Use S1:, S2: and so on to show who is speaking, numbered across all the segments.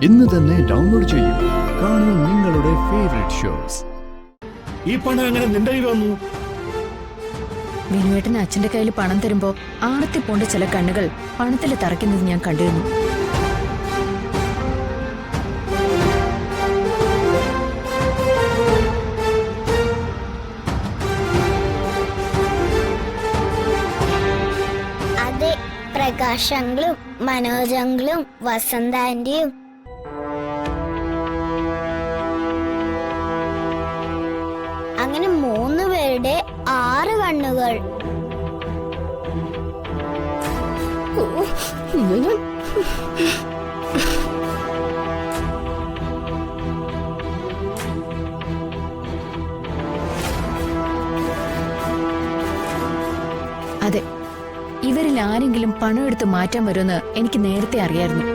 S1: ഇന്ന് തന്നെ ഡൗൺലോഡ് ചെയ്യൂ. കാണൂ നിങ്ങളുടെ ഫേവറേറ്റ് ഷോസ്.
S2: ഈ പണം എങ്ങനെ നിന്റെ കയ്യിൽ വന്നു?
S3: വിനുവേട്ടന് അച്ഛന്റെ കയ്യിൽ പണം തരുമ്പോ ആണത്തി പോണ്ട ചില കണ്ണുകൾ പണത്തിൽ തറയ്ക്കുന്നത് ഞാൻ കണ്ടിരുന്നു.
S4: അതെ, പ്രകാശങ്ങളും മനോജങ്ങളും വസന്താന്റിയും അങ്ങനെ 3 പേരുടെ 6 കണ്ണുകൾ.
S3: അതെ, ഇവരിൽ ആരെങ്കിലും പണം എടുത്ത് മാറ്റാൻ വരുമെന്ന് എനിക്ക് നേരത്തെ അറിയായിരുന്നു.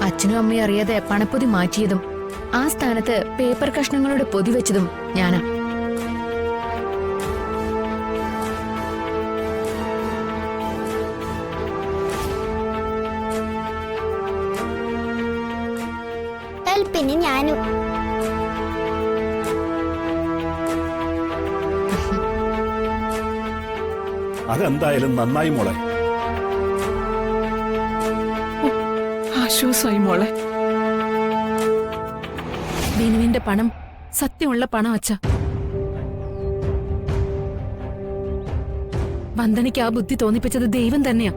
S3: അച്ഛനും അമ്മയും അറിയാതെ പണപ്പൊതി മാറ്റിയതും ആ സ്ഥാനത്ത് പേപ്പർ കഷ്ണങ്ങളുടെ പൊതി വെച്ചതും ഞാനാ.
S4: പിന്നെ ഞാനും.
S2: അതെന്തായാലും നന്നായി മോളെ.
S5: ആശ്വാസമായി മോളെ.
S3: ബിനുവിന്റെ പണം സത്യമുള്ള പണം അച്ഛ. വന്ദനയ്ക്ക് ആ ബുദ്ധി തോന്നിപ്പിച്ചത് ദൈവം തന്നെയാ.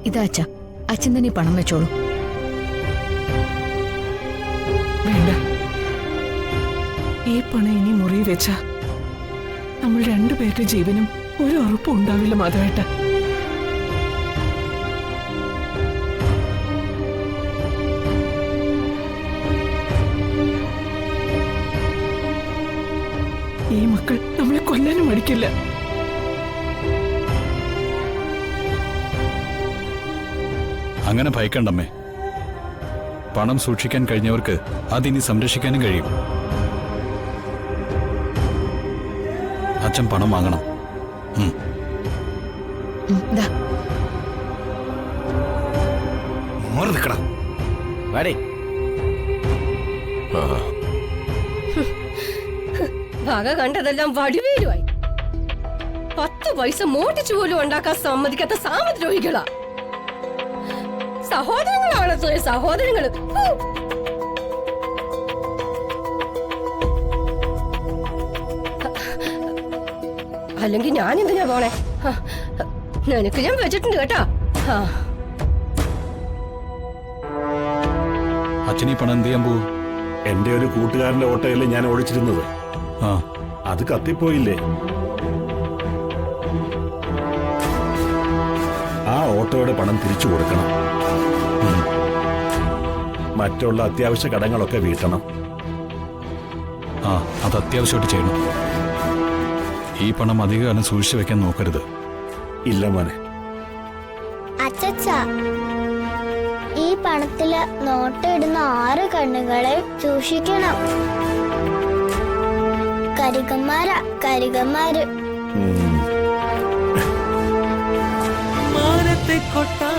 S3: ഇതാ അച്ഛ, അച്ഛൻ തന്നെ പണം വെച്ചോളൂ.
S5: വേണ്ട, ഈ പണം ഇനി മുറി വെച്ച നമ്മൾ 2 പേരുടെ ജീവനും ഒരു ഉറപ്പും ഉണ്ടാവില്ല മാധവേട്ട. ഈ മക്കൾ നമ്മളെ കൊല്ലാനും മടിക്കില്ല.
S6: അങ്ങനെ ഭയക്കണ്ടമ്മേ. പണം സൂക്ഷിക്കാൻ കഴിഞ്ഞവർക്ക് അതിനി സംരക്ഷിക്കാനും കഴിയും. അച്ഛൻ പണം വാങ്ങണം.
S7: വക കണ്ടതെല്ലാം വടിവേലുമായി. 10 പൈസ മോട്ടിച്ചു പോലും ഉണ്ടാക്കാൻ സമ്മതിക്കാത്ത സാമദ്രോഹികളാ. സഹോദരങ്ങളാണ് സഹോദരങ്ങള്. അല്ലെങ്കിൽ ഞാൻ എന്തിനാ പോണേ? നിനക്ക് ഞാൻ വെച്ചിട്ടുണ്ട് കേട്ടാ.
S6: അച്ഛനീ പണം എന്ത് ചെയ്യാൻ പോവും?
S2: എന്റെ ഒരു കൂട്ടുകാരന്റെ ഓട്ടോയല്ലേ ഞാൻ ഓടിച്ചിരുന്നത്. അത് കത്തിപ്പോയില്ലേ? ആ ഓട്ടോയുടെ പണം തിരിച്ചു കൊടുക്കണം. മറ്റുള്ള അത്യാവശ്യ കടങ്ങളൊക്കെ വീട്ടണം.
S6: അത് അത്യാവശ്യമായിട്ട് ചെയ്യണം. ഈ പണം അധികകാലം സൂക്ഷിച്ചു വെക്കാൻ നോക്കരുത്.
S2: ഇല്ല മോനെ.
S4: അച്ചച്ച, ഈ പണത്തില് നോട്ട് ഇടുന്ന 6 കണ്ണുകളെ സൂക്ഷിക്കണം. കരികന്മാര്.
S8: മാനത്തെ കൊട്ടാ